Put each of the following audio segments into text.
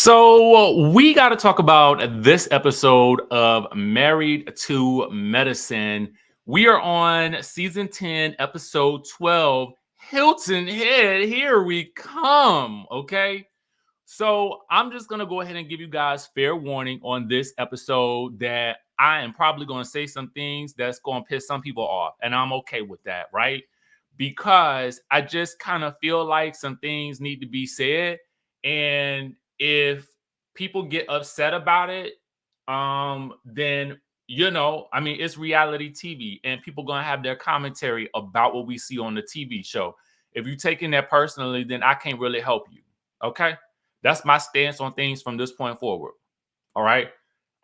So we got to talk about this episode of Married to Medicine. We are on season 10, episode 12. Hilton Head, here we come. Okay. So I'm just going to go ahead and give you guys fair warning on this episode that I am probably going to say some things that's going to piss some people off. And I'm okay with that, right? Because I just kind of feel like some things need to be said. And if people get upset about it, then I mean, it's reality TV and people gonna have their commentary about what we see on the TV show. If you're taking that personally, then I can't really help you. Okay. That's my stance on things from this point forward. All right.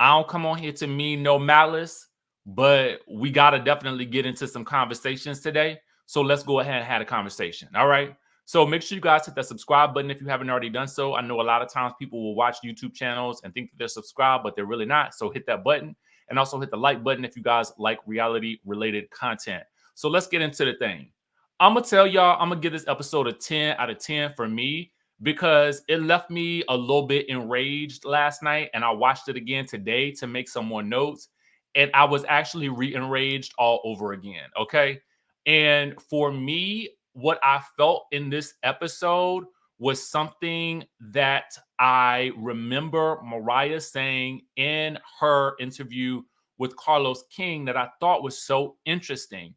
I don't come on here to mean no malice, but we got to definitely get into some conversations today. So let's go ahead and have a conversation. All right. So make sure you guys hit that subscribe button if you haven't already done so. I know a lot of times people will watch YouTube channels and think that they're subscribed, but they're really not. So hit that button and also hit the like button if you guys like reality related content. So let's get into the thing. I'm going to tell y'all, I'm going to give this episode a 10 out of 10 for me because it left me a little bit enraged last night, and I watched it again today to make some more notes, and I was actually re-enraged all over again, okay? And for me, what I felt in this episode was something that I remember Mariah saying in her interview with Carlos King that I thought was so interesting.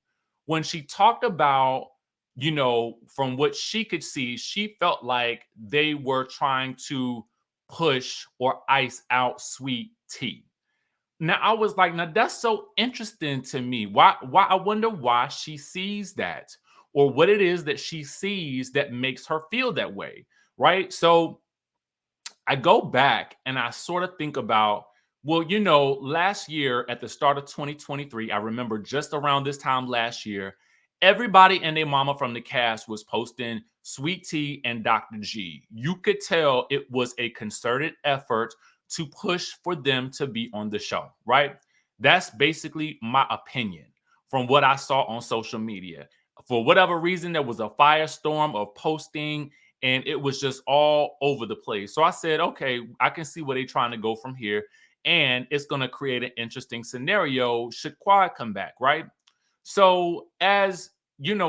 When she talked about from what she could see, she felt like they were trying to push or ice out sweet tea. Now I was like, now that's so interesting to me. Why I wonder why she sees that or what it is that she sees that makes her feel that way, right? So I go back and I sort of think about, well, last year at the start of 2023, I remember just around this time last year, everybody and their mama from the cast was posting Sweet Tea and Dr. G. You could tell it was a concerted effort to push for them to be on the show, right? That's basically my opinion from what I saw on social media. For whatever reason, there was a firestorm of posting and it was just all over the place. So I said, okay, I can see where they're trying to go from here. And it's going to create an interesting scenario should Quad come back, right? So as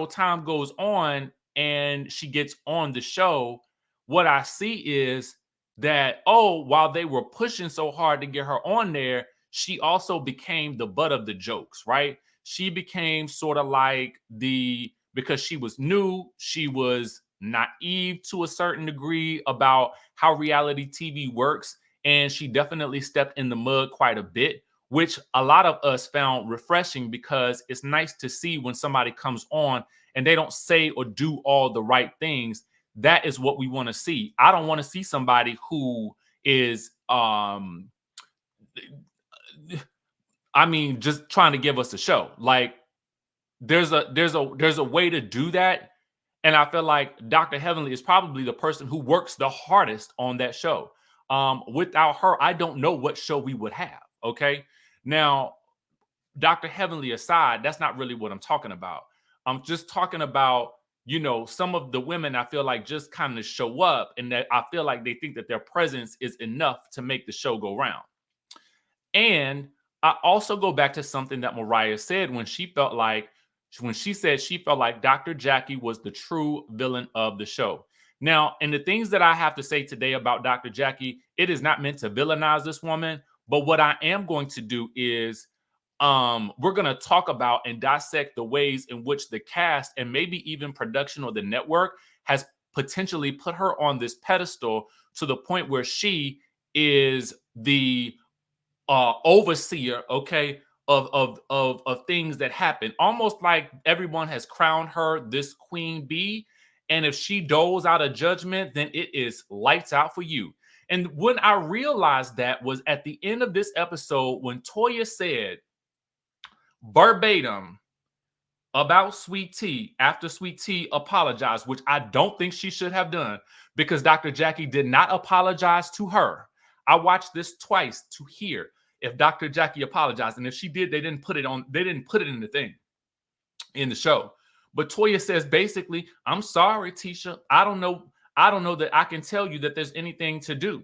time goes on and she gets on the show, what I see is that, oh, while they were pushing so hard to get her on there, she also became the butt of the jokes, right? She became sort of like because she was new, she was naive to a certain degree about how reality TV works. And she definitely stepped in the mud quite a bit, which a lot of us found refreshing because it's nice to see when somebody comes on and they don't say or do all the right things. That is what we want to see. I don't want to see somebody who is just trying to give us a show. Like there's a way to do that. And I feel like Dr. Heavenly is probably the person who works the hardest on that show. Without her, I don't know what show we would have. Okay. Now, Dr. Heavenly aside, that's not really what I'm talking about. I'm just talking about, some of the women I feel like just kind of show up and that I feel like they think that their presence is enough to make the show go round. And I also go back to something that Mariah said when she said she felt like Dr. Jackie was the true villain of the show. Now, and the things that I have to say today about Dr. Jackie, it is not meant to villainize this woman, but what I am going to do is we're going to talk about and dissect the ways in which the cast and maybe even production or the network has potentially put her on this pedestal to the point where she is the overseer, okay, of things that happen. Almost like everyone has crowned her this queen bee, and if she doles out a judgment, then it is lights out for you. And when I realized that was at the end of this episode when Toya said verbatim about Sweet Tea after Sweet Tea apologized, which I don't think she should have done because Dr. Jackie did not apologize to her. I watched this twice to hear if Dr. Jackie apologized, and if she did, they didn't put it in the thing in the show. But Toya says basically, I'm sorry, Tisha. I don't know that I can tell you that there's anything to do.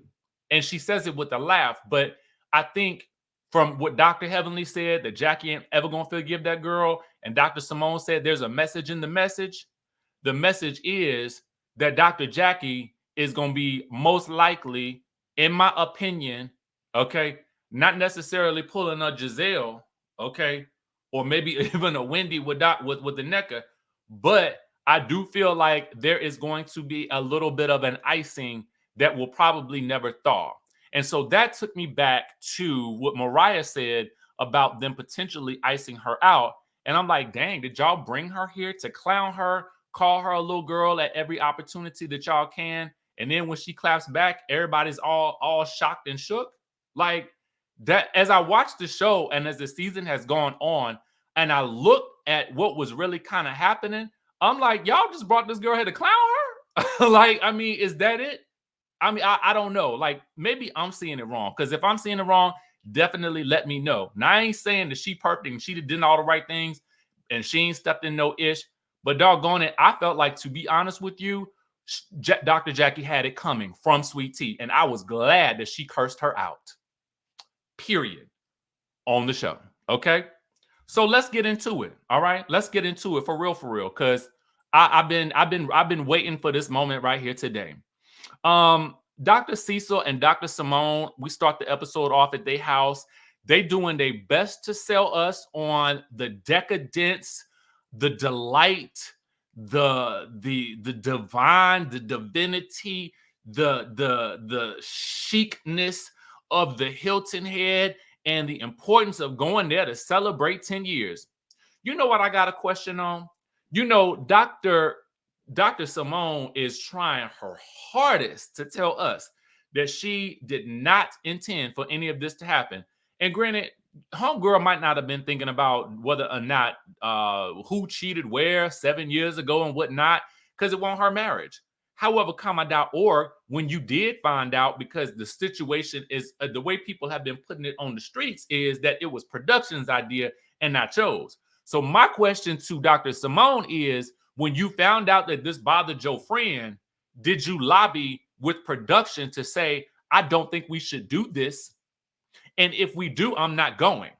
And she says it with a laugh. But I think from what Dr. Heavenly said, that Jackie ain't ever gonna forgive that girl, and Dr. Simone said there's a message in the message. The message is that Dr. Jackie is gonna be most likely, in my opinion, okay, not necessarily pulling a Giselle, okay, or maybe even a Wendy with the Necker, but I do feel like there is going to be a little bit of an icing that will probably never thaw. And so that took me back to what Mariah said about them potentially icing her out. And I'm like, dang, did y'all bring her here to clown her, call her a little girl at every opportunity that y'all can? And then when she claps back, everybody's all shocked and shook. Like that, as I watched the show and as the season has gone on, and I looked at what was really kind of happening, I'm like, y'all just brought this girl here to clown her? Like, I mean, is that it? I mean, I don't know. Like, maybe I'm seeing it wrong. Because if I'm seeing it wrong, definitely let me know. Now, I ain't saying that she perfect and she did all the right things and she ain't stepped in no ish. But doggone it, I felt like, to be honest with you, Dr. Jackie had it coming from Sweet Tea. And I was glad that she cursed her out. Period. On the show. Okay? So let's get into it. All right? Let's get into it for real. Because I've been waiting for this moment right here today. Dr. Cecil and Dr. Simone, we start the episode off at their house. They doing their best to sell us on the decadence, the delight, the divine, the divinity, the chicness of the Hilton Head, and the importance of going there to celebrate 10 years. You know what I got a question on? You know, Dr. Simone is trying her hardest to tell us that she did not intend for any of this to happen. And granted, homegirl might not have been thinking about whether or not who cheated where 7 years ago and whatnot, because it wasn't her marriage. However, comma.org, when you did find out, because the situation is the way people have been putting it on the streets is that it was production's idea and not yours. So my question to Dr. Simone is, when you found out that this bothered your friend, did you lobby with production to say, I don't think we should do this? And if we do, I'm not going.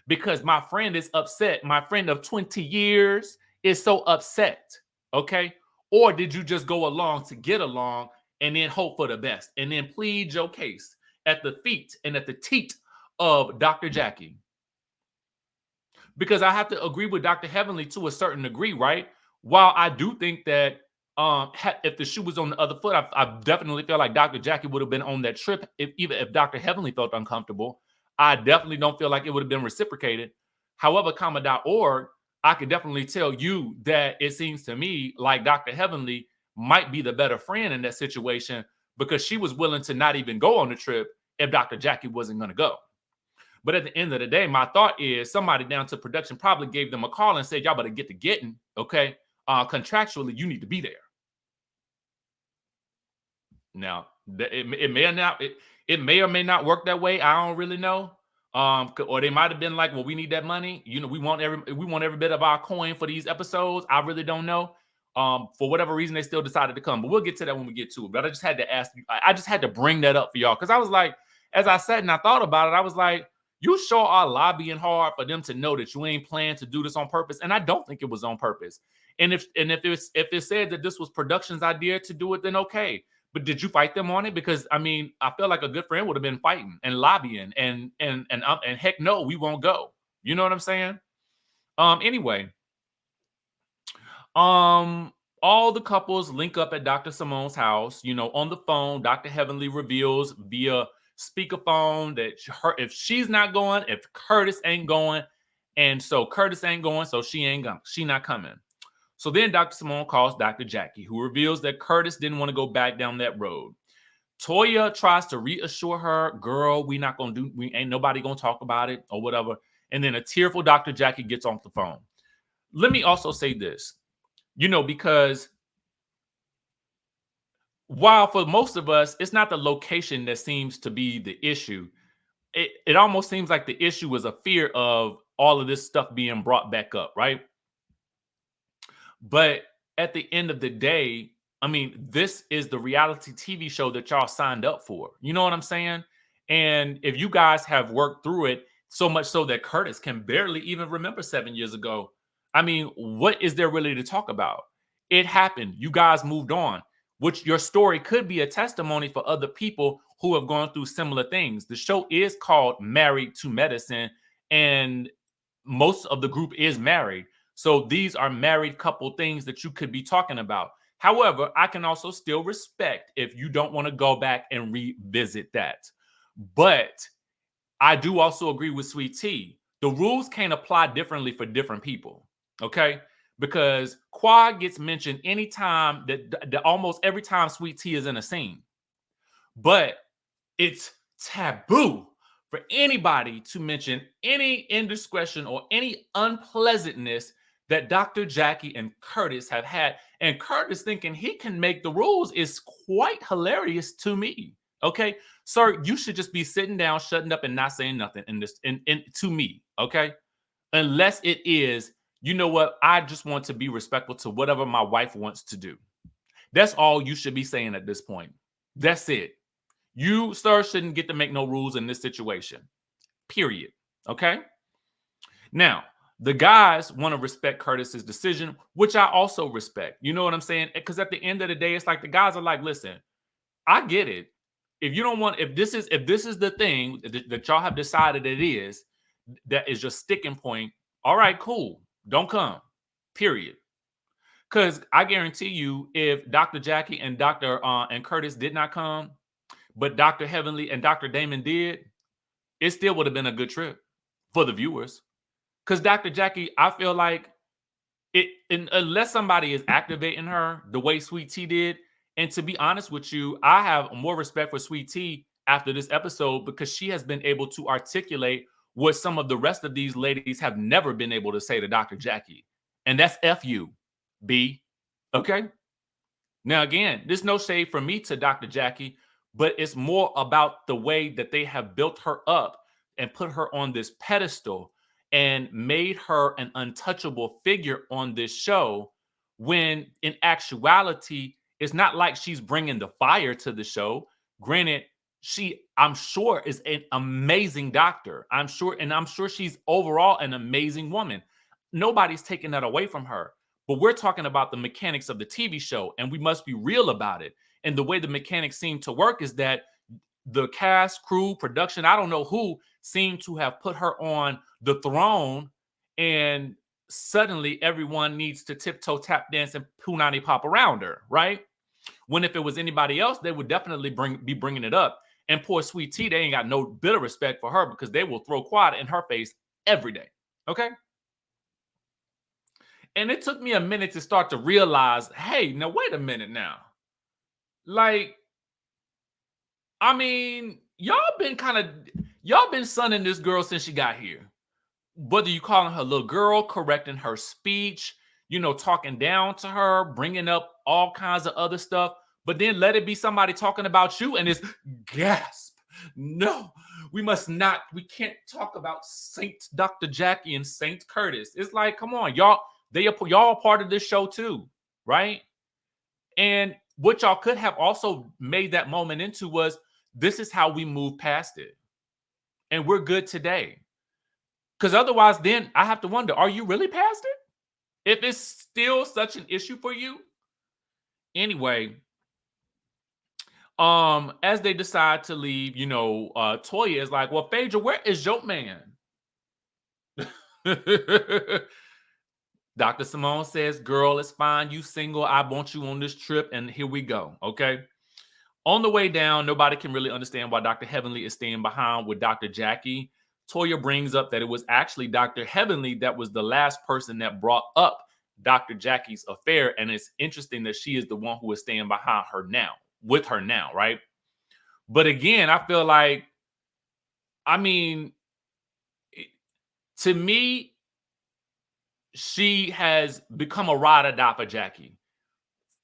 Because my friend is upset. My friend of 20 years is so upset. Okay? Or did you just go along to get along and then hope for the best and then plead your case at the feet and at the teat of Dr. Jackie? Because I have to agree with Dr. Heavenly to a certain degree, right? While I do think that if the shoe was on the other foot, I definitely feel like Dr. Jackie would have been on that trip even if Dr. Heavenly felt uncomfortable. I definitely don't feel like it would have been reciprocated. However, comma.org, I could definitely tell you that it seems to me like Dr. Heavenly might be the better friend in that situation because she was willing to not even go on the trip if Dr. Jackie wasn't going to go. But at the end of the day, my thought is somebody down to production probably gave them a call and said, y'all better get to getting, okay? Contractually, you need to be there. Now, it may or may not work that way. I don't really know. Or they might have been like, well, we need that money. You know, we want every bit of our coin for these episodes. I really don't know. For whatever reason, they still decided to come. But we'll get to that when we get to it. But I just had to ask you, I just had to bring that up for y'all. Because I was like, as I sat and I thought about it, I was like, you sure are lobbying hard for them to know that you ain't planning to do this on purpose. And I don't think it was on purpose. And if it said that this was production's idea to do it, then okay. But did you fight them on it? Because I mean, I feel like a good friend would have been fighting and lobbying and heck no, we won't go. You know what I'm saying? Anyway, all the couples link up at Dr. Simone's house. You know, on the phone, Dr. Heavenly reveals via speakerphone that if she's not going, if Curtis ain't going, and so Curtis ain't going, so she not coming. So then Dr. Simone calls Dr. Jackie, who reveals that Curtis didn't want to go back down that road. Toya tries to reassure her, girl, we ain't nobody gonna talk about it or whatever. And then a tearful Dr. Jackie gets off the phone. Let me also say this, you know, because while for most of us, it's not the location that seems to be the issue. It almost seems like the issue is a fear of all of this stuff being brought back up, right? But at the end of the day, I mean, this is the reality TV show that y'all signed up for. You know what I'm saying? And if you guys have worked through it so much so that Curtis can barely even remember 7 years ago, I mean, what is there really to talk about? It happened. You guys moved on, which your story could be a testimony for other people who have gone through similar things. The show is called Married to Medicine, and most of the group is married. So these are married couple things that you could be talking about. However, I can also still respect if you don't want to go back and revisit that. But I do also agree with Sweet Tea. The rules can't apply differently for different people. Okay. Because Quad gets mentioned anytime that almost every time Sweet Tea is in a scene. But it's taboo for anybody to mention any indiscretion or any unpleasantness that Dr. Jackie and Curtis have had. And Curtis thinking he can make the rules is quite hilarious to me. Okay, sir, you should just be sitting down, shutting up, and not saying nothing in this. In to me, okay, unless it is, you know what? I just want to be respectful to whatever my wife wants to do. That's all you should be saying at this point. That's it. You, sir, shouldn't get to make no rules in this situation. Period. Okay? Now, the guys want to respect Curtis's decision, which I also respect. You know what I'm saying? Because at the end of the day, it's like the guys are like, listen, I get it. If you don't want, if this is the thing that y'all have decided it is, that is your sticking point. All right, cool. Don't come. Period. Because I guarantee you, if Dr. Jackie and Dr. And Curtis did not come, but Dr. Heavenly and Dr. Damon did, it still would have been a good trip for the viewers. Because Dr. Jackie, I feel like unless somebody is activating her the way Sweet Tea did, and to be honest with you, I have more respect for Sweet Tea after this episode because she has been able to articulate what some of the rest of these ladies have never been able to say to Dr. Jackie. And that's F you, B. Okay? Now, again, there's no shade from me to Dr. Jackie, but it's more about the way that they have built her up and put her on this pedestal and made her an untouchable figure on this show, when in actuality, it's not like she's bringing the fire to the show. Granted, I'm sure, is an amazing doctor. I'm sure she's overall an amazing woman. Nobody's taking that away from her. But we're talking about the mechanics of the TV show, and we must be real about it. And the way the mechanics seem to work is that the cast, crew, production, I don't know who, seem to have put her on the throne, and suddenly everyone needs to tiptoe, tap dance, and punani pop around her, right? When if it was anybody else, they would definitely be bringing it up. And poor Sweet Tea, they ain't got no bit of respect for her because they will throw quad in her face every day, okay? And it took me a minute to start to realize, hey, now wait a minute now. Like, I mean, y'all been sunning this girl since she got here. Whether you calling her little girl, correcting her speech, talking down to her, bringing up all kinds of other stuff, but then let it be somebody talking about you and it's gasp. No, we can't talk about Saint Dr. Jackie and Saint Curtis. It's like, come on, y'all are part of this show too, right? And what y'all could have also made that moment into was, this is how we move past it. And we're good today. Because otherwise, then I have to wonder, are you really past it? If it's still such an issue for you? Anyway, as they decide to leave, Toya is like, well, Phaedra, where is your man? Dr. Simone says, girl, it's fine. You single. I want you on this trip. And here we go. Okay. On the way down, nobody can really understand why Dr. Heavenly is staying behind with Dr. Jackie. Toya brings up that it was actually Dr. Heavenly that was the last person that brought up Dr. Jackie's affair. And it's interesting that she is the one who is staying behind her now, with her now, right? But again, I feel like, to me, she has become a ride or die for Jackie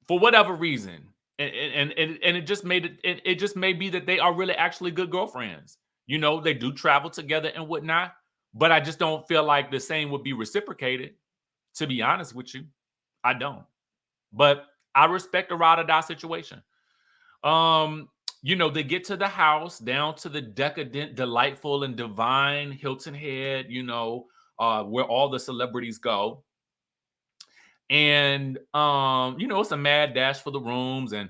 for whatever reason. And it just may be that they are really actually good girlfriends. They do travel together and whatnot, but I just don't feel like the same would be reciprocated, to be honest with you. I don't. But I respect a ride or die situation. Um, they get to the house, down to the decadent, delightful, and divine Hilton Head, where all the celebrities go. And it's a mad dash for the rooms, and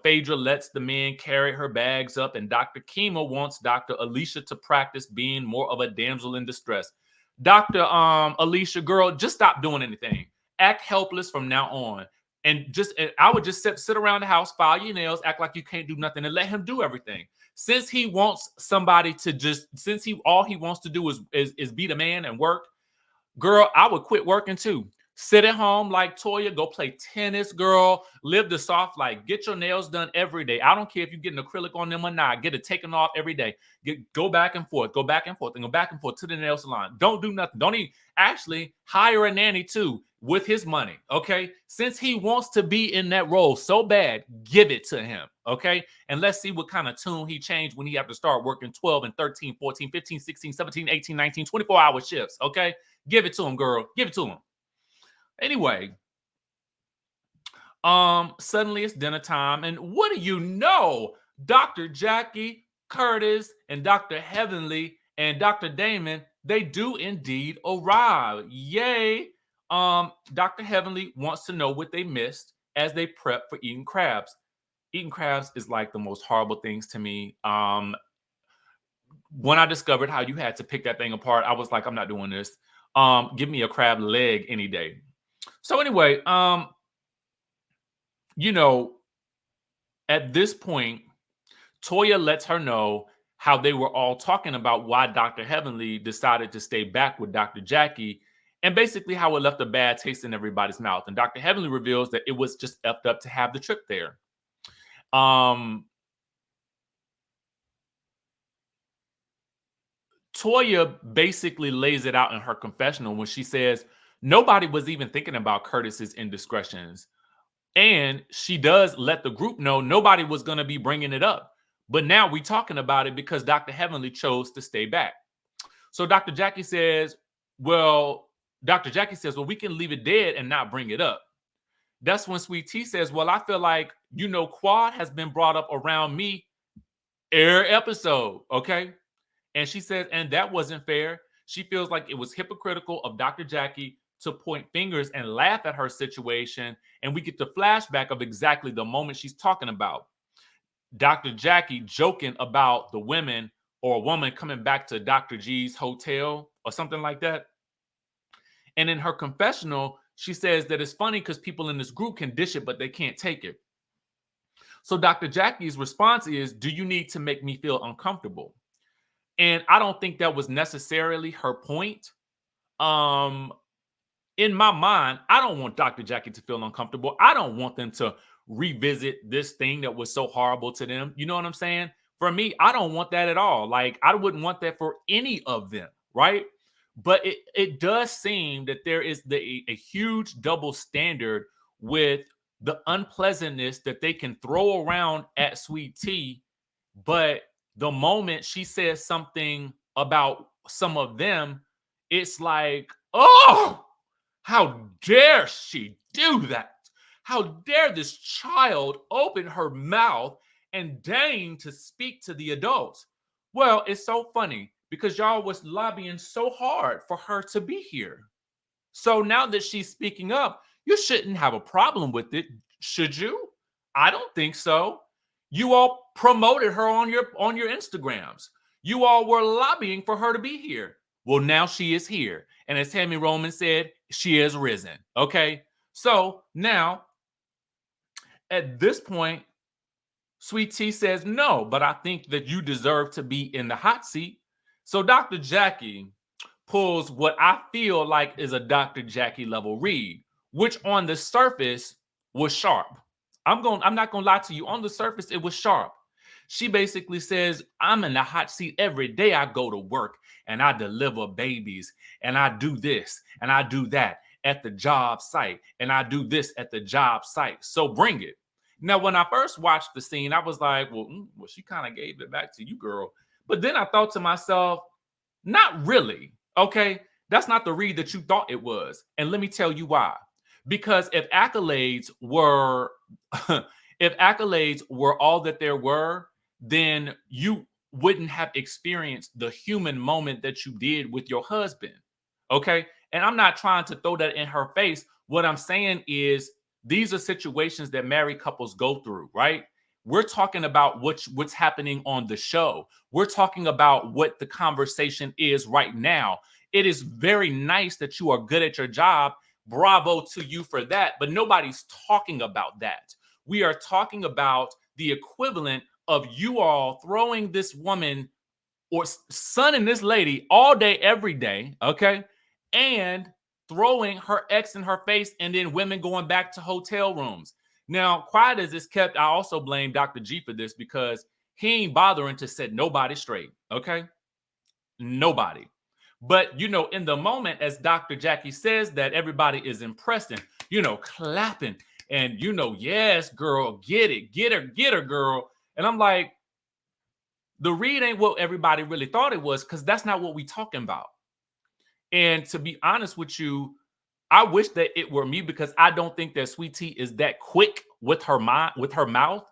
Phaedra lets the men carry her bags up, and Dr. Kima wants Dr. Alicia to practice being more of a damsel in distress. Dr. Alicia, girl, just stop doing anything. Act helpless from now on. And I would just sit around the house, file your nails, act like you can't do nothing, and let him do everything. Since he wants somebody to since he all he wants to do is be the man and work, girl, I would quit working too. Sit at home like Toya, go play tennis, girl. Live the soft life. Get your nails done every day. I don't care if you get an acrylic on them or not. Get it taken off every day. Go back and forth, go back and forth, and go back and forth to the nail salon. Don't do nothing. Don't even actually hire a nanny too with his money. Okay. Since he wants to be in that role so bad, give it to him. Okay. And let's see what kind of tune he changed when he have to start working 12 and 13, 14, 15, 16, 17, 18, 19, 24-hour shifts. Okay. Give it to him, girl. Give it to him. Anyway, suddenly it's dinner time, and what do you know? Dr. Jackie, Curtis, and Dr. Heavenly and Dr. Damon, they do indeed arrive. Yay! Dr. Heavenly wants to know what they missed as they prep for eating crabs. Eating crabs is like the most horrible things to me. When I discovered how you had to pick that thing apart, I was like, I'm not doing this. Give me a crab leg any day. So anyway, at this point, Toya lets her know how they were all talking about why Dr. Heavenly decided to stay back with Dr. Jackie, and basically how it left a bad taste in everybody's mouth. And Dr. Heavenly reveals that it was just effed up to have the trip there. Toya basically lays it out in her confessional when she says nobody was even thinking about Curtis's indiscretions. And she does let the group know nobody was going to be bringing it up. But now we're talking about it because Dr. Heavenly chose to stay back. So Dr. Jackie says, well, we can leave it dead and not bring it up. That's when Sweet Tea says, well, I feel like, Quad has been brought up around me every episode. Okay. And she says, and that wasn't fair. She feels like it was hypocritical of Dr. Jackie to point fingers and laugh at her situation. And we get the flashback of exactly the moment she's talking about. Dr. Jackie joking about the women or a woman coming back to Dr. G's hotel or something like that. And in her confessional, she says that it's funny because people in this group can dish it, but they can't take it. So Dr. Jackie's response is, do you need to make me feel uncomfortable? And I don't think that was necessarily her point. In my mind, I don't want Dr. Jackie to feel uncomfortable. I don't want them to revisit this thing that was so horrible to them. You know what I'm saying? For me, I don't want that at all. Like, I wouldn't want that for any of them, right? But it does seem that there is a huge double standard with the unpleasantness that they can throw around at Sweet Tea, but the moment she says something about some of them, it's like, oh, how dare she do that? How dare this child open her mouth and deign to speak to the adults? Well, it's so funny because y'all was lobbying so hard for her to be here. So now that she's speaking up, you shouldn't have a problem with it, should you? I don't think so. You all promoted her on your Instagrams. You all were lobbying for her to be here. Well, now she is here. And as Tammy Roman said, she has risen. Okay. So now at this point, Sweet Tea says, no, but I think that you deserve to be in the hot seat. So Dr. Jackie pulls what I feel like is a Dr. Jackie level read, which on the surface was sharp. I'm not gonna lie to you. On the surface, it was sharp. She basically says, I'm in the hot seat every day I go to work and I deliver babies and I do this and I do that at the job site and I do this at the job site. So bring it. Now, when I first watched the scene, I was like, well, she kind of gave it back to you, girl. But then I thought to myself, not really. Okay, that's not the read that you thought it was. And let me tell you why. Because if accolades were if accolades were all that there were, then you wouldn't have experienced the human moment that you did with your husband. Okay? And I'm not trying to throw that in her face. What I'm saying is these are situations that married couples go through, right? We're talking about what's happening on the show. We're talking about what the conversation is right now. It is very nice that you are good at your job. Bravo to you for that. But nobody's talking about that. We are talking about the equivalent of you all throwing this woman or sunning this lady all day, every day, okay? And throwing her ex in her face, and then women going back to hotel rooms. Now, quiet as it's kept, I also blame Dr. G for this because he ain't bothering to set nobody straight, okay? Nobody. But, in the moment, as Dr. Jackie says, that everybody is impressed and, clapping and, yes, girl, get her, girl. And I'm like, the read ain't what everybody really thought it was, because that's not what we talking about. And to be honest with you, I wish that it were me, because I don't think that Sweet Tea is that quick with her mind, with her mouth.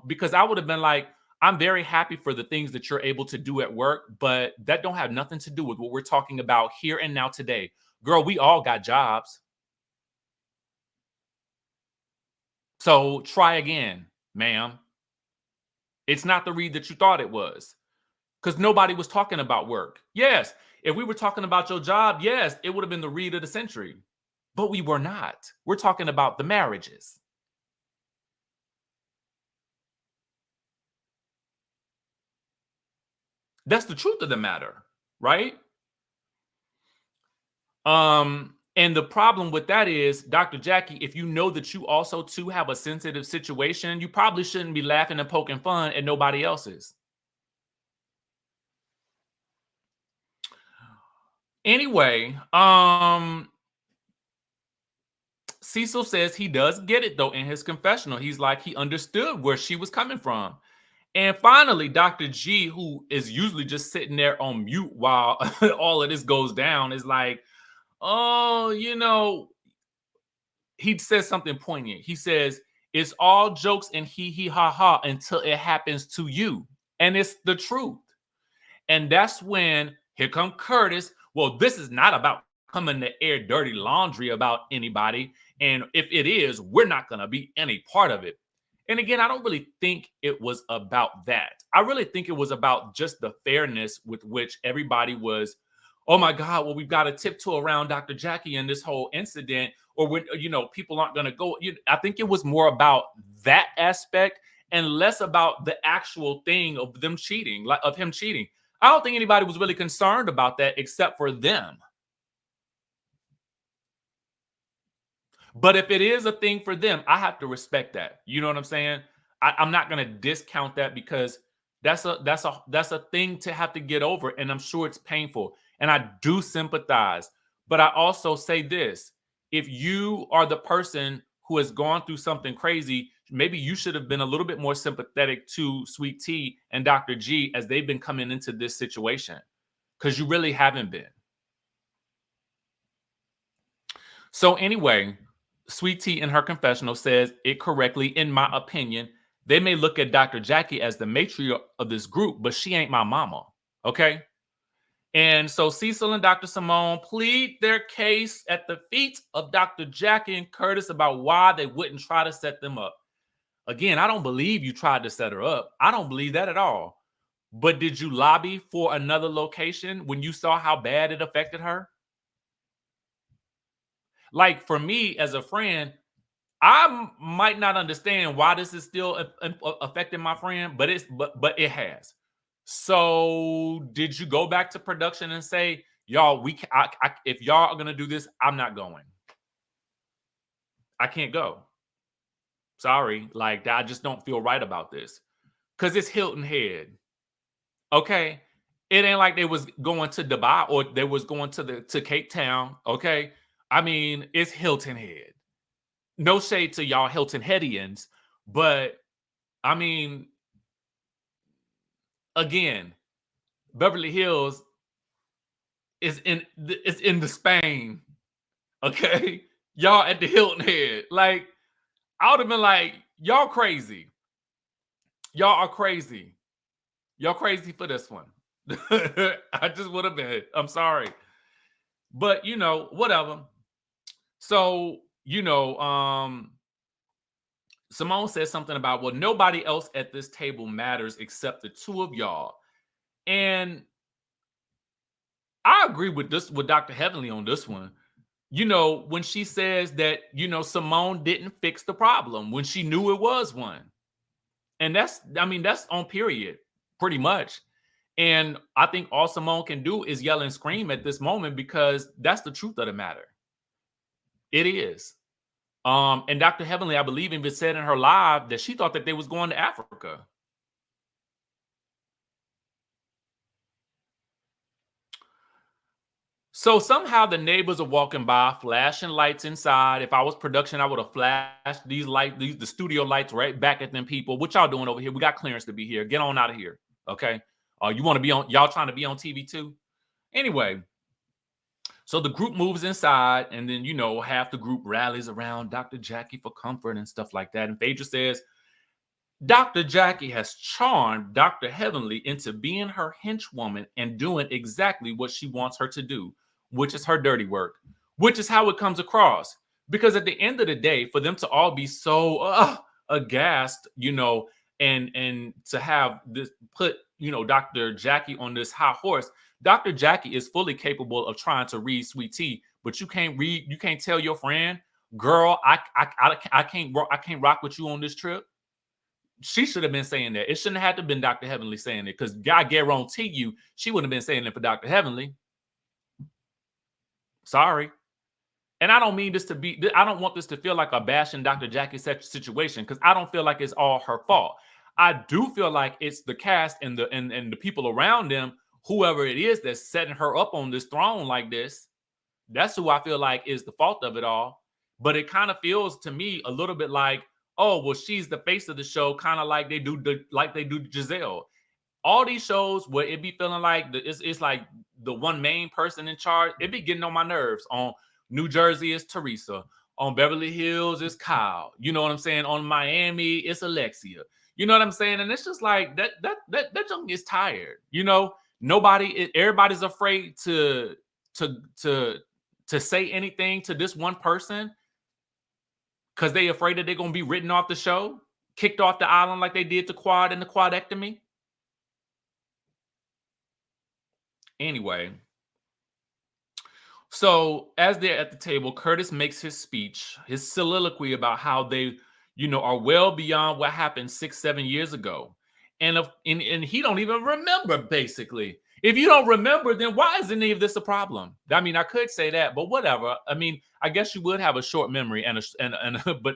Because I would have been like, I'm very happy for the things that you're able to do at work, but that don't have nothing to do with what we're talking about here and now today. Girl, we all got jobs. So try again, ma'am. It's not the read that you thought it was. Because nobody was talking about work. Yes, if we were talking about your job, yes, it would have been the read of the century. But we were not. We're talking about the marriages. That's the truth of the matter, right? And the problem with that is, Dr. Jackie, if you know that you also too have a sensitive situation, you probably shouldn't be laughing and poking fun at nobody else's. Anyway, Cecil says he does get it though in his confessional. He's like, he understood where she was coming from. And finally, Dr. G, who is usually just sitting there on mute while all of this goes down, is like, oh, he says something poignant. He says, it's all jokes and hee hee ha ha until it happens to you. And it's the truth. And that's when here come Curtis. Well, this is not about coming to air dirty laundry about anybody. And if it is, we're not going to be any part of it. And again, I don't really think it was about that. I really think it was about just the fairness with which everybody was, oh my God, well, we've got to tiptoe around Dr. Jackie in this whole incident, or when, people aren't going to go. I think it was more about that aspect and less about the actual thing of them cheating, like of him cheating. I don't think anybody was really concerned about that except for them. But if it is a thing for them, I have to respect that. You know what I'm saying? I'm not going to discount that, because that's a thing to have to get over, and I'm sure it's painful. And I do sympathize, but I also say this: if you are the person who has gone through something crazy, maybe you should have been a little bit more sympathetic to Sweet Tea and Dr. G as they've been coming into this situation, because you really haven't been. So anyway, Sweet Tea in her confessional says it correctly, in my opinion. They may look at Dr. Jackie as the matriarch of this group, but she ain't my mama. Okay. And so Cecil and Dr. Simone plead their case at the feet of Dr. Jackie and Curtis about why they wouldn't try to set them up. Again, I don't believe you tried to set her up. I don't believe that at all. But did you lobby for another location when you saw how bad it affected her? Like, for me as a friend, I might not understand why this is still affecting my friend, but but it has. So, did you go back to production and say, "Y'all, if y'all are gonna do this, I'm not going. I can't go. Sorry, like I just don't feel right about this because it's Hilton Head. Okay, it ain't like they was going to Dubai or they was going to Cape Town. Okay, I mean it's Hilton Head. No shade to y'all Hilton Headians, but I mean, again, Beverly Hills is in the Spain, okay? y'all at the Hilton Head. Like, I would have been like, y'all crazy. Y'all are crazy. Y'all crazy for this one. I just would have been. I'm sorry. But whatever. So, Simone said something about, well, nobody else at this table matters except the two of y'all. And I agree with Dr. Heavenly on this one. When she says that, Simone didn't fix the problem when she knew it was one. And that's on period, pretty much. And I think all Simone can do is yell and scream at this moment because that's the truth of the matter. It is. And Dr. Heavenly, I believe, even said in her live that she thought that they was going to Africa. So somehow the neighbors are walking by, flashing lights inside. If I was production, I would have flashed the studio lights right back at them people. What y'all doing over here? We got clearance to be here. Get on out of here. Okay. You want to be on, y'all trying to be on TV too? Anyway, so the group moves inside, and then, half the group rallies around Dr. Jackie for comfort and stuff like that. And Phaedra says, Dr. Jackie has charmed Dr. Heavenly into being her henchwoman and doing exactly what she wants her to do, which is her dirty work, which is how it comes across. Because at the end of the day, for them to all be so aghast, and to have this put, Dr. Jackie on this high horse, Dr. Jackie is fully capable of trying to read sweet tea, but you can't tell your friend, girl, I can't rock with you on this trip. She should have been saying that. It shouldn't have had to have been Dr. Heavenly saying it, because I guarantee you she wouldn't have been saying it for Dr. Heavenly. Sorry. And I don't mean this to be, I don't want this to feel like a bashing Dr. Jackie situation, because I don't feel like it's all her fault. I do feel like it's the cast and the people around them, whoever it is that's setting her up on this throne like this. That's who I feel like is the fault of it all. But it kind of feels to me a little bit like, oh, well, she's the face of the show, kind of like they do Giselle. All these shows where it be feeling like it's like the one main person in charge, it be getting on my nerves. On New Jersey, it's Teresa. On Beverly Hills, it's Kyle. You know what I'm saying? On Miami, it's Alexia. You know what I'm saying? And it's just like that junk gets tired. Everybody's afraid to say anything to this one person because they afraid that they're gonna be written off the show, kicked off the island like they did to Quad and the quadectomy. Anyway, so as they're at the table, Curtis makes his speech, his soliloquy about how they, are well beyond what happened 6-7 years ago. And he don't even remember, basically. If you don't remember, then why is any of this a problem? I mean, I could say that, but whatever. I mean, I guess you would have a short memory but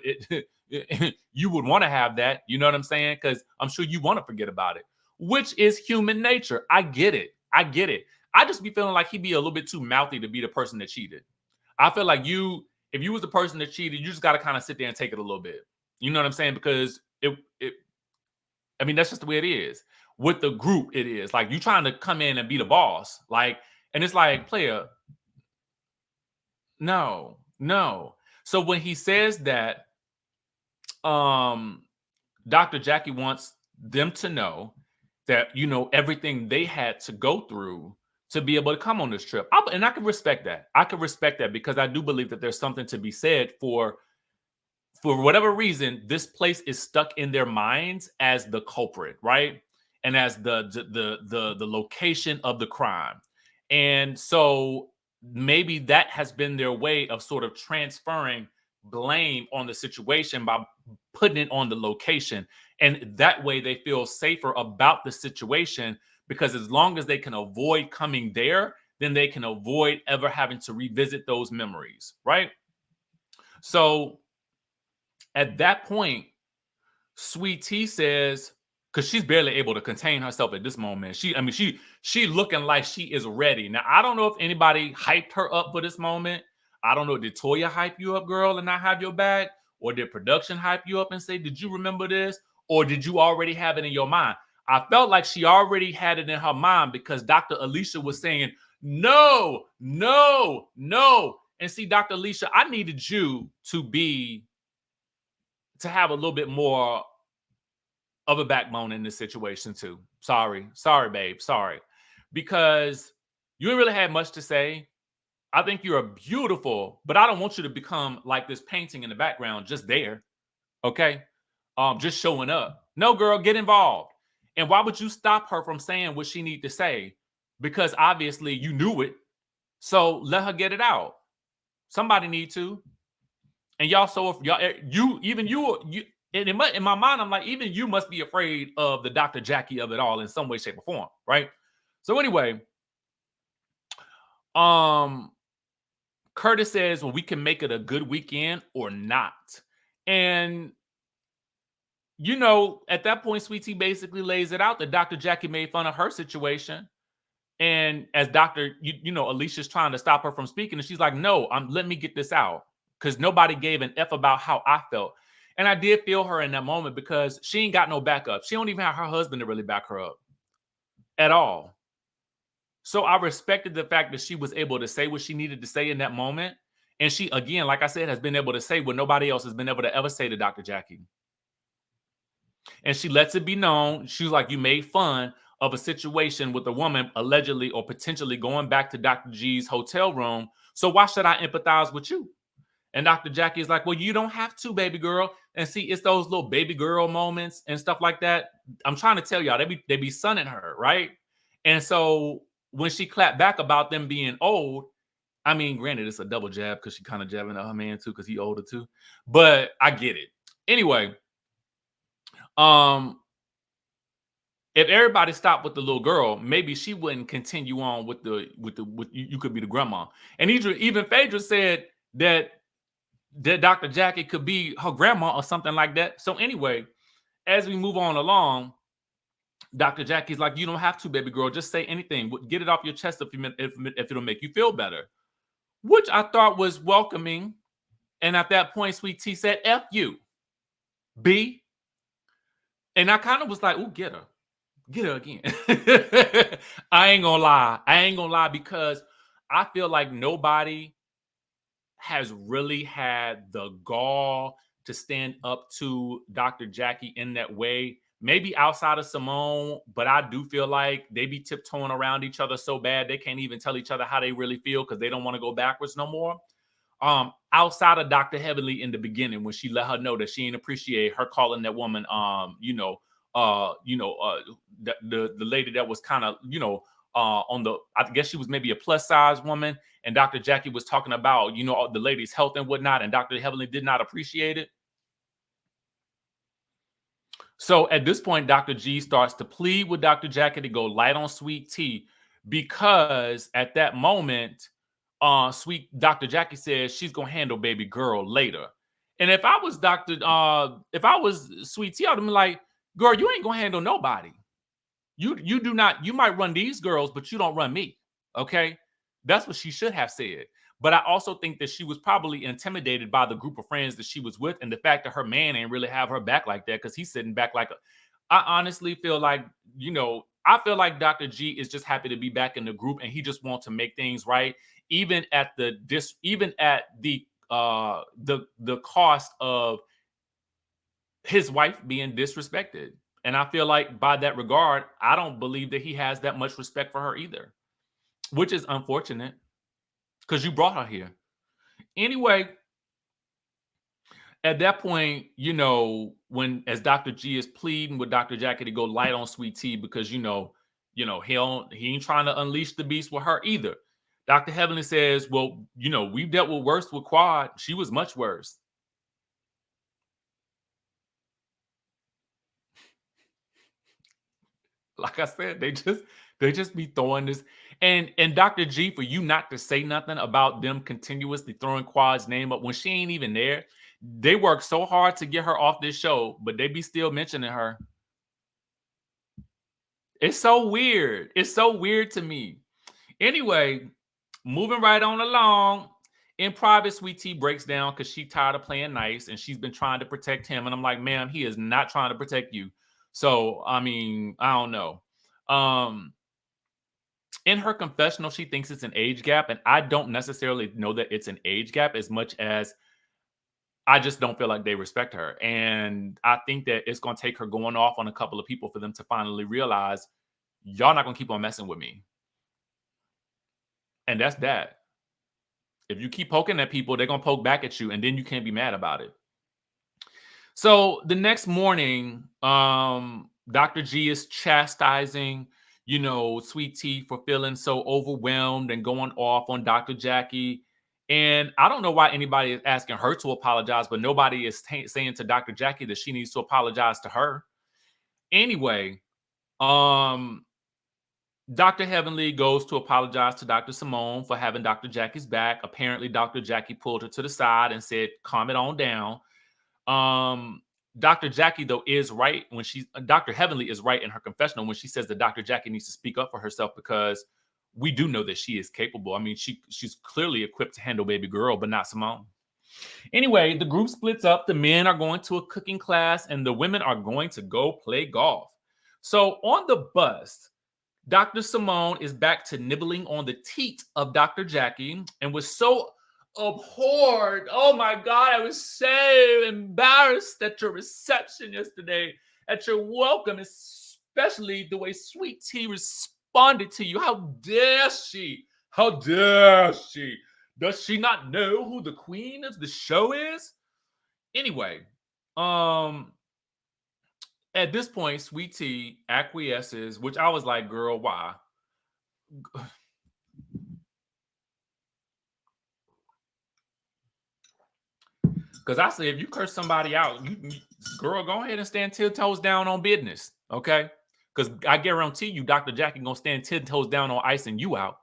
you would want to have that, you know what I'm saying? Because I'm sure you want to forget about it, which is human nature. I get it. I just be feeling like he'd be a little bit too mouthy to be the person that cheated. I feel like if you was the person that cheated, you just got to kind of sit there and take it a little bit. You know what I'm saying? Because I mean, that's just the way it is. With the group, it is. Like, you trying to come in and be the boss. Like, and it's like, player, no. So when he says that, Dr. Jackie wants them to know that, everything they had to go through to be able to come on this trip. And I can respect that. I can respect that because I do believe that there's something to be said for whatever reason, this place is stuck in their minds as the culprit, right? And as the location of the crime. And so maybe that has been their way of sort of transferring blame on the situation by putting it on the location. And that way they feel safer about the situation, because as long as they can avoid coming there, then they can avoid ever having to revisit those memories, right? So at that point, Sweet Tea says, because she's barely able to contain herself at this moment. She looking like she is ready. Now, I don't know if anybody hyped her up for this moment. I don't know, did Toya hype you up, girl, and not have your back? Or did production hype you up and say, did you remember this? Or did you already have it in your mind? I felt like she already had it in her mind because Dr. Alicia was saying, no, And see, Dr. Alicia, I needed you to have a little bit more of a backbone in this situation too. Sorry, babe, sorry. Because you ain't really had much to say. I think you're beautiful, but I don't want you to become like this painting in the background, just there. Okay. Just showing up. No, girl, get involved. And why would you stop her from saying what she need to say? Because obviously you knew it. So let her get it out. Somebody need to. And y'all, so if y'all, you, and in my mind, I'm like, even you must be afraid of the Dr. Jackie of it all in some way, shape, or form, right? So anyway, Curtis says, well, we can make it a good weekend or not. And at that point, Sweet Tea basically lays it out that Dr. Jackie made fun of her situation. And as Alicia's trying to stop her from speaking, and she's like, no, let me get this out. Because nobody gave an F about how I felt. And I did feel her in that moment because she ain't got no backup. She don't even have her husband to really back her up at all. So I respected the fact that she was able to say what she needed to say in that moment. And she, again, like I said, has been able to say what nobody else has been able to ever say to Dr. Jackie. And she lets it be known. She was like, you made fun of a situation with a woman allegedly or potentially going back to Dr. G's hotel room. So why should I empathize with you? And Dr. Jackie is like, well, you don't have to, baby girl. And see, it's those little baby girl moments and stuff like that. I'm trying to tell y'all, they be sunning her, right? And so when she clapped back about them being old, I mean, granted, it's a double jab because she kind of jabbing at her man too because he older too. But I get it. Anyway, if everybody stopped with the little girl, maybe she wouldn't continue on with you could be the grandma. And even Phaedra said that Dr. Jackie could be her grandma or something like that. So anyway, as we move on along, Dr. Jackie's like, you don't have to, baby girl. Just say anything. Get it off your chest if it'll make you feel better. Which I thought was welcoming. And at that point, Sweet Tea said, F you, B. And I kind of was like, ooh, get her. Get her again. I ain't gonna lie because I feel like nobody has really had the gall to stand up to Dr. Jackie in that way. Maybe outside of Simone, but I do feel like they be tiptoeing around each other so bad they can't even tell each other how they really feel because they don't want to go backwards no more. Outside of Dr. Heavenly in the beginning, when she let her know that she didn't appreciate her calling that woman, the lady that was kind of, I guess she was maybe a plus size woman, and Dr. Jackie was talking about, the lady's health and whatnot, and Dr. Heavenly did not appreciate it. So at this point, Dr. G starts to plead with Dr. Jackie to go light on Sweet Tea because at that moment, sweet Dr. Jackie says she's gonna handle baby girl later. And if I was Sweet Tea, I'd have been like, girl, you ain't gonna handle nobody. You do not, you might run these girls, but you don't run me. Okay. That's what she should have said. But I also think that she was probably intimidated by the group of friends that she was with and the fact that her man ain't really have her back like that because he's sitting back like I honestly feel like, I feel like Dr. G is just happy to be back in the group and he just wants to make things right, even at the cost of his wife being disrespected. And I feel like by that regard, I don't believe that he has that much respect for her either, which is unfortunate because you brought her here. Anyway, at that point, when as Dr. G is pleading with Dr. Jackie to go light on Sweet Tea because he ain't trying to unleash the beast with her either. Dr. Heavenly says, well, we've dealt with worse with Quad. She was much worse. Like I said, they just be throwing this. And Dr. G, for you not to say nothing about them continuously throwing Quad's name up when she ain't even there. They work so hard to get her off this show, but they be still mentioning her. It's so weird. It's so weird to me. Anyway, moving right on along. In private, Sweet Tea breaks down because she's tired of playing nice and she's been trying to protect him. And I'm like, ma'am, he is not trying to protect you. So, I mean, I don't know. in her confessional, she thinks it's an age gap. And I don't necessarily know that it's an age gap as much as I just don't feel like they respect her. And I think that it's going to take her going off on a couple of people for them to finally realize, y'all not going to keep on messing with me. And that's that. If you keep poking at people, they're going to poke back at you, and then you can't be mad about it. So the next morning, Dr. G is chastising, Sweet Tea for feeling so overwhelmed and going off on Dr. Jackie. And I don't know why anybody is asking her to apologize, but nobody is saying to Dr. Jackie that she needs to apologize to her. Anyway, Dr. Heavenly goes to apologize to Dr. Simone for having Dr. Jackie's back. Apparently, Dr. Jackie pulled her to the side and said, calm it on down. Dr. Jackie, though, is right when Dr. Heavenly is right in her confessional when she says that Dr. Jackie needs to speak up for herself, because we do know that she is capable. I mean, she's clearly equipped to handle baby girl, but not Simone. Anyway, the group splits up. The men are going to a cooking class and the women are going to go play golf. So on the bus, Dr. Simone is back to nibbling on the teat of Dr. Jackie and was so abhorred. Oh my God, I was so embarrassed at your reception yesterday, at your welcome, especially the way Sweet Tea responded to you. How dare she? How dare she? Does she not know who the queen of the show is? Anyway, at this point, Sweet Tea acquiesces, which I was like, girl, why? Because I say, if you curse somebody out, girl, go ahead and stand 10 toes down on business, okay? Because I guarantee you, Dr. Jackie gonna stand 10 toes down on icing you out.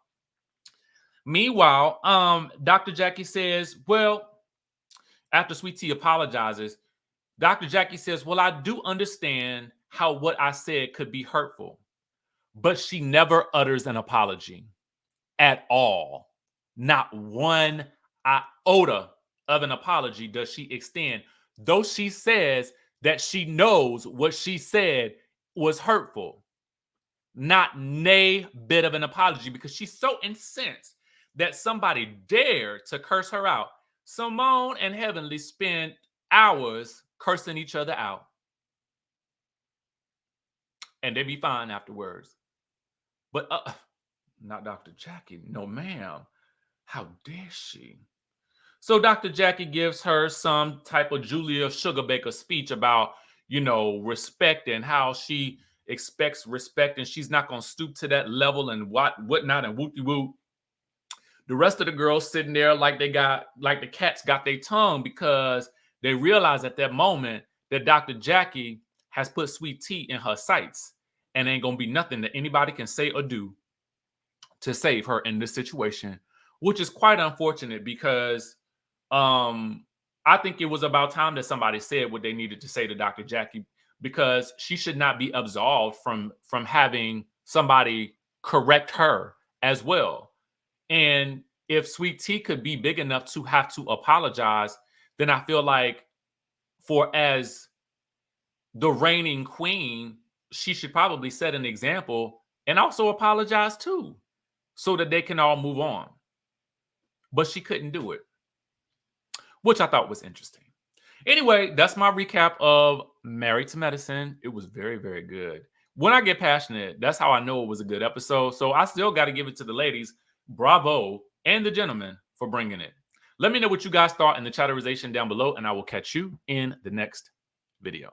Meanwhile, Dr. Jackie says, well, after Sweet Tea apologizes, Dr. Jackie says, well, I do understand how what I said could be hurtful, but she never utters an apology at all. Not one iota of an apology does she extend, though she says that she knows what she said was hurtful. Not nay bit of an apology, because she's so incensed that somebody dared to curse her out. Simone and Heavenly spend hours cursing each other out, and they be fine afterwards. But not Dr. Jackie. No, ma'am. How dare she? So Dr. Jackie gives her some type of Julia Sugarbaker speech about, respect and how she expects respect and she's not going to stoop to that level and whatnot and whoop-de-whoop. The rest of the girls sitting there like the cats got their tongue, because they realize at that moment that Dr. Jackie has put Sweet Tea in her sights and ain't going to be nothing that anybody can say or do to save her in this situation, which is quite unfortunate, because I think it was about time that somebody said what they needed to say to Dr. Jackie, because she should not be absolved from having somebody correct her as well. And if Sweet Tea could be big enough to have to apologize, then I feel like as the reigning queen, she should probably set an example and also apologize too, so that they can all move on. But she couldn't do it, which I thought was interesting. Anyway, that's my recap of Married to Medicine. It was very, very good. When I get passionate, that's how I know it was a good episode. So I still got to give it to the ladies. Bravo. And the gentlemen for bringing it. Let me know what you guys thought in the chatterization down below, and I will catch you in the next video.